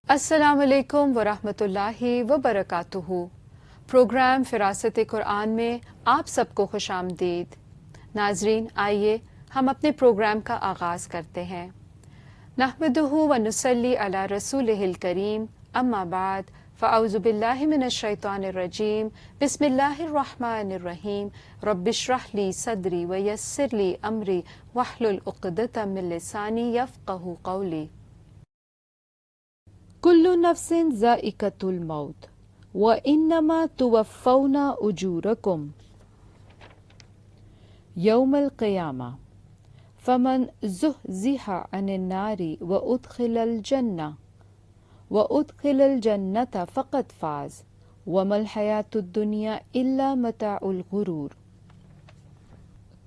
السلام علیکم ورحمۃ اللہ وبرکاتہ۔ پروگرام فراست قرآن میں آپ سب کو خوش آمدید۔ ناظرین، آئیے ہم اپنے پروگرام کا آغاز کرتے ہیں۔ نحمدہ ونصلی علی رسولہ الکریم، اما بعد، فاعوذ باللہ من الشیطان الرجیم، بسم اللہ الرحمن الرحیم، رب اشرح لی صدری ویسر لی امری واحلل عقدۃ من لسانی یفقہوا قولی۔ کل نفس ذائقۃ الموت وانما توفون اجورکم یوم القیامہ فمن زحزح عن النار وادخل الجنة فقد فاز وما الحیاۃ الدنیا الا متاع الغرور۔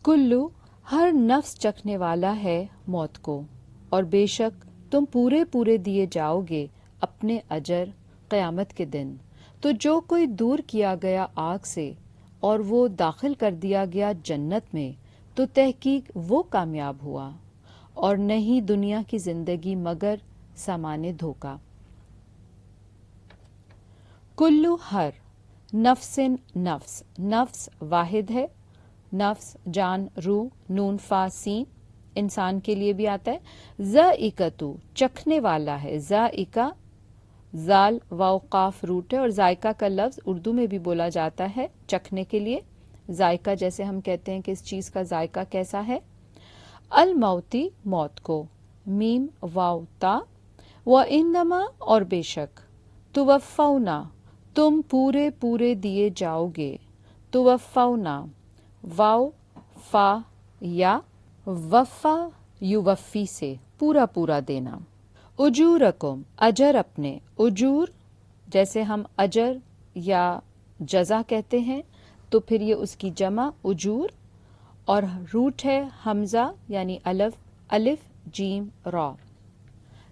کلو، ہر نفس چکھنے والا ہے موت کو، اور بے شک تم پورے دیے جاؤ گے اپنے اجر قیامت کے دن۔ تو جو کوئی دور کیا گیا آگ سے اور وہ داخل کر دیا گیا جنت میں، تو تحقیق وہ کامیاب ہوا، اور نہیں دنیا کی زندگی مگر سامان دھوکہ۔ کلو، ہر، نفس، نفس واحد ہے، نفس جان، روح، نون فا سین، انسان کے لیے بھی آتا ہے۔ ذائقۃ، چکھنے والا ہے، ذائقہ زال واو قاف روٹ ہے، اور ذائقہ کا لفظ اردو میں بھی بولا جاتا ہے چکھنے کے لیے۔ ذائقہ جیسے ہم کہتے ہیں کہ اس چیز کا ذائقہ کیسا ہے۔ الموتی، موت کو، میم واو تا، وانما، اور بے شک، توفونا، تم پورے دیے جاؤ گے، توفونا، واو فا یا، وفا یوفی سے پورا دینا۔ اجورکم، اجر اپنے، اجور جیسے ہم اجر یا جزا کہتے ہیں تو پھر یہ اس کی جمع اجور، اور روٹ ہے حمزہ یعنی الف جیم را۔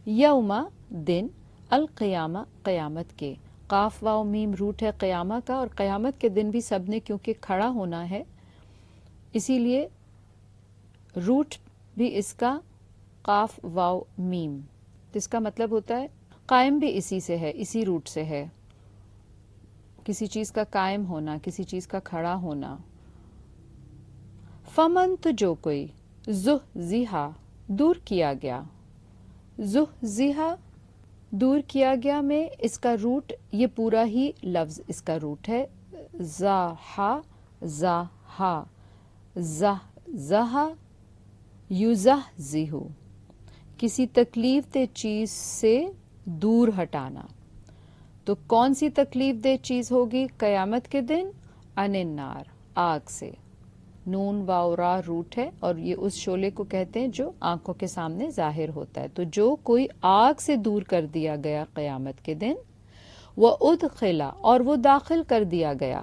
یوما، دن، القیامہ، قیامت کے، قاف واو میم روٹ ہے قیامہ کا، اور قیامت کے دن بھی سب نے کیونکہ کھڑا ہونا ہے اسی لیے روٹ بھی اس کا قاف واو میم، جس کا مطلب ہوتا ہے قائم بھی اسی سے ہے، اسی روٹ سے ہے، کسی چیز کا قائم ہونا، کسی چیز کا کھڑا ہونا۔ فمن، تو جو کوئی، زحزح، دور کیا گیا، زحزح دور کیا گیا میں اس کا روٹ، یہ پورا ہی لفظ اس کا روٹ ہے زاحا، زاحا، زحزح یزحزح، کسی تکلیف دہ چیز سے دور ہٹانا۔ تو کون سی تکلیف دہ چیز ہوگی قیامت کے دن؟ عن النار، آگ سے، نون واو را روٹ ہے، اور یہ اس شعلے کو کہتے ہیں جو آنکھوں کے سامنے ظاہر ہوتا ہے۔ تو جو کوئی آگ سے دور کر دیا گیا قیامت کے دن، وہ ادخلا، اور وہ داخل کر دیا گیا،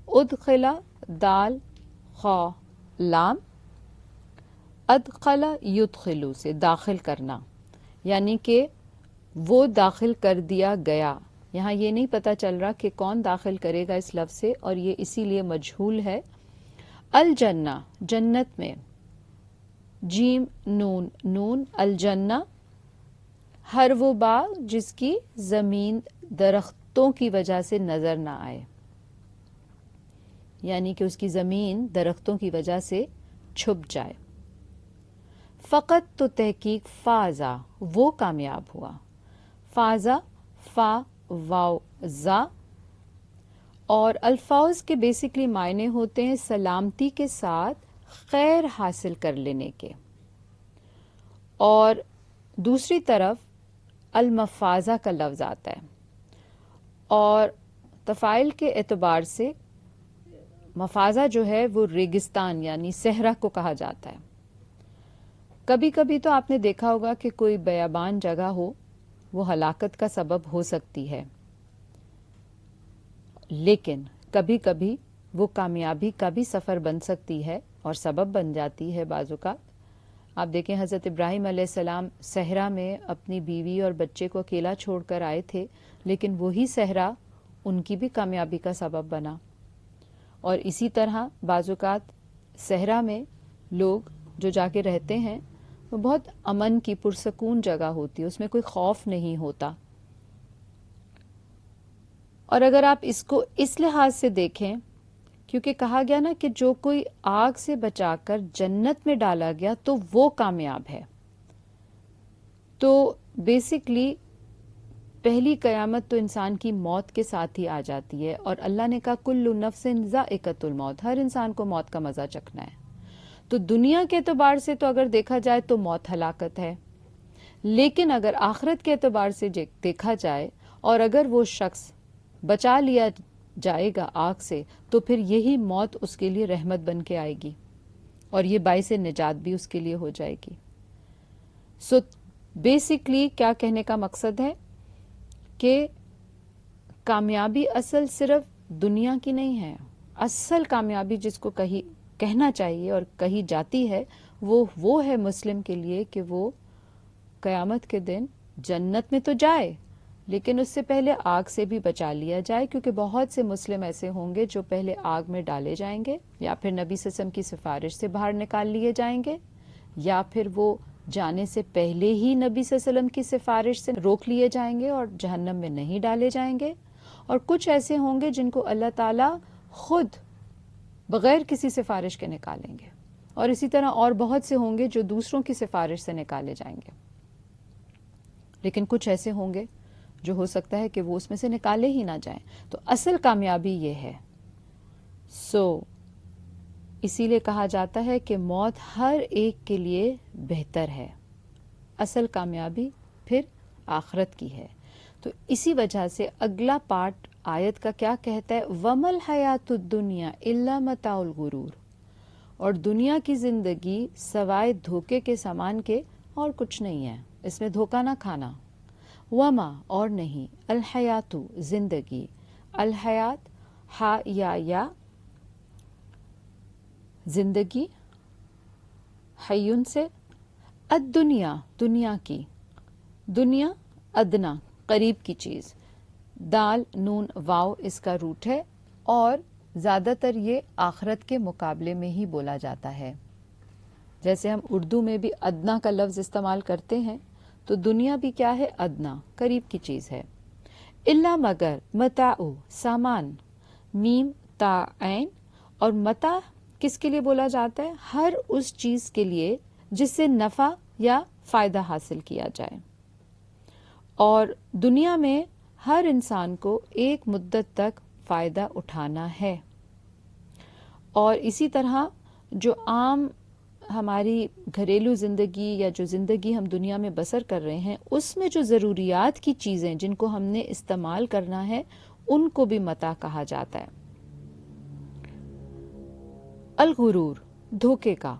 ادخلا دال خا لام، ادخلا یدخلو سے داخل کرنا، یعنی کہ وہ داخل کر دیا گیا۔ یہاں یہ نہیں پتہ چل رہا کہ کون داخل کرے گا اس لفظ سے، اور یہ اسی لیے مجہول ہے۔ الجنہ، جنت میں، جیم نون نون، الجنہ، ہر وہ باغ جس کی زمین درختوں کی وجہ سے نظر نہ آئے، یعنی کہ اس کی زمین درختوں کی وجہ سے چھپ جائے۔ فقط، تو تحقیق، فازا، وہ کامیاب ہوا، فازا فا واو زا، اور الفاظ کے بیسکلی معنی ہوتے ہیں سلامتی کے ساتھ خیر حاصل کر لینے کے، اور دوسری طرف المفازہ کا لفظ آتا ہے، اور تفاعل کے اعتبار سے مفازہ جو ہے وہ ریگستان یعنی صحرا کو کہا جاتا ہے۔ کبھی کبھی تو آپ نے دیکھا ہوگا کہ کوئی بیابان جگہ ہو، وہ ہلاکت کا سبب ہو سکتی ہے، لیکن کبھی کبھی وہ کامیابی کا بھی سفر بن سکتی ہے اور سبب بن جاتی ہے بعض اوقات۔ آپ دیکھیں حضرت ابراہیم علیہ السلام صحرا میں اپنی بیوی اور بچے کو اکیلا چھوڑ کر آئے تھے، لیکن وہی صحرا ان کی بھی کامیابی کا سبب بنا۔ اور اسی طرح بعض اوقات صحرا میں لوگ جو جا کے رہتے ہیں وہ بہت امن کی پرسکون جگہ ہوتی ہے، اس میں کوئی خوف نہیں ہوتا، اور اگر آپ اس کو اس لحاظ سے دیکھیں، کیونکہ کہا گیا نا کہ جو کوئی آگ سے بچا کر جنت میں ڈالا گیا تو وہ کامیاب ہے، تو بیسکلی پہلی قیامت تو انسان کی موت کے ساتھ ہی آ جاتی ہے، اور اللہ نے کہا کل نفس ذائقۃ الموت، ہر انسان کو موت کا مزہ چکھنا ہے. تو دنیا کے اعتبار سے تو اگر دیکھا جائے تو موت ہلاکت ہے، لیکن اگر آخرت کے اعتبار سے دیکھا جائے اور اگر وہ شخص بچا لیا جائے گا آگ سے تو پھر یہی موت اس کے لیے رحمت بن کے آئے گی اور یہ باعث نجات بھی اس کے لیے ہو جائے گی. سو بیسکلی کیا کہنے کا مقصد ہے کہ کامیابی اصل صرف دنیا کی نہیں ہے. اصل کامیابی جس کو کہنا چاہیے اور کہی جاتی ہے وہ ہے مسلم کے لیے کہ وہ قیامت کے دن جنت میں تو جائے لیکن اس سے پہلے آگ سے بھی بچا لیا جائے، کیونکہ بہت سے مسلم ایسے ہوں گے جو پہلے آگ میں ڈالے جائیں گے یا پھر نبی صلی اللہ علیہ وسلم کی سفارش سے باہر نکال لیے جائیں گے یا پھر وہ جانے سے پہلے ہی نبی صلی اللہ علیہ وسلم کی سفارش سے روک لیے جائیں گے اور جہنم میں نہیں ڈالے جائیں گے، اور کچھ ایسے ہوں گے جن کو اللہ تعالیٰ خود بغیر کسی سفارش کے نکالیں گے، اور اسی طرح اور بہت سے ہوں گے جو دوسروں کی سفارش سے نکالے جائیں گے. لیکن کچھ ایسے ہوں گے جو ہو سکتا ہے کہ وہ اس میں سے نکالے ہی نہ جائیں. تو اصل کامیابی یہ ہے. اسی لیے کہا جاتا ہے کہ موت ہر ایک کے لیے بہتر ہے، اصل کامیابی پھر آخرت کی ہے. تو اسی وجہ سے اگلا پارٹ آیت کا کیا کہتا ہے، وَمَا الْحَيَاةُ الدُّنْيَا إِلَّا مَتَاعُ الْغُرُورِ، اور دنیا کی زندگی سوائے دھوکے کے سامان کے اور کچھ نہیں ہے، اس میں دھوکہ نہ کھانا. وما اور نہیں، الحیات زندگی، الحیات ہا یا زندگی حیون سے، الدنیا دنیا کی، دنیا ادنا قریب کی چیز، دال نون واو اس کا روٹ ہے اور زیادہ تر یہ آخرت کے مقابلے میں ہی بولا جاتا ہے. جیسے ہم اردو میں بھی ادنا کا لفظ استعمال کرتے ہیں تو دنیا بھی کیا ہے، ادنا قریب کی چیز ہے. الا مگر، متاع سامان، میم تا عین، اور متاع کس کے لیے بولا جاتا ہے، ہر اس چیز کے لیے جس سے نفع یا فائدہ حاصل کیا جائے. اور دنیا میں ہر انسان کو ایک مدت تک فائدہ اٹھانا ہے. اور اسی طرح جو عام ہماری گھریلو زندگی یا جو زندگی ہم دنیا میں بسر کر رہے ہیں اس میں جو ضروریات کی چیزیں جن کو ہم نے استعمال کرنا ہے ان کو بھی متاع کہا جاتا ہے. الغرور دھوکے کا،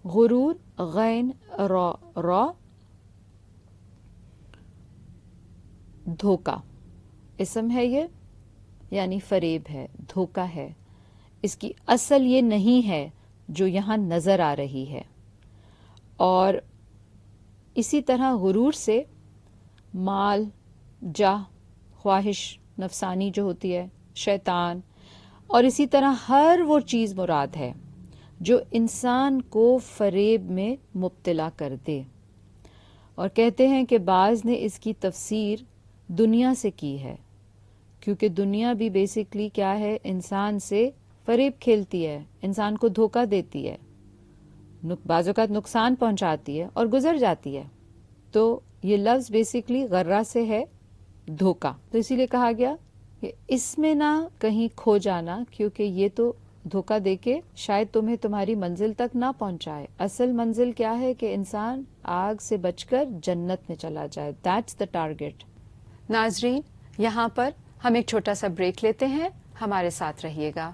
غرور غین را دھوکا اسم ہے، یہ یعنی فریب ہے، دھوکا ہے. اس کی اصل یہ نہیں ہے جو یہاں نظر آ رہی ہے. اور اسی طرح غرور سے مال، جاہ، خواہش نفسانی جو ہوتی ہے، شیطان، اور اسی طرح ہر وہ چیز مراد ہے جو انسان کو فریب میں مبتلا کر دے. اور کہتے ہیں کہ بعض نے اس کی تفسیر دنیا سے کی ہے، کیونکہ دنیا بھی بیسکلی کیا ہے، انسان سے فریب کھیلتی ہے، انسان کو دھوکہ دیتی ہے، بعض اوقات نقصان پہنچاتی ہے اور گزر جاتی ہے. تو یہ لفظ بیسکلی غرہ سے ہے، دھوکہ. تو اسی لیے کہا گیا کہ اس میں نہ کہیں کھو جانا، کیونکہ یہ تو دھوکہ دے کے شاید تمہیں تمہاری منزل تک نہ پہنچائے. اصل منزل کیا ہے کہ انسان آگ سے بچ کر جنت میں چلا جائے. That's the target. ناظرین، یہاں پر ہم ایک چھوٹا سا بریک لیتے ہیں، ہمارے ساتھ رہیے گا.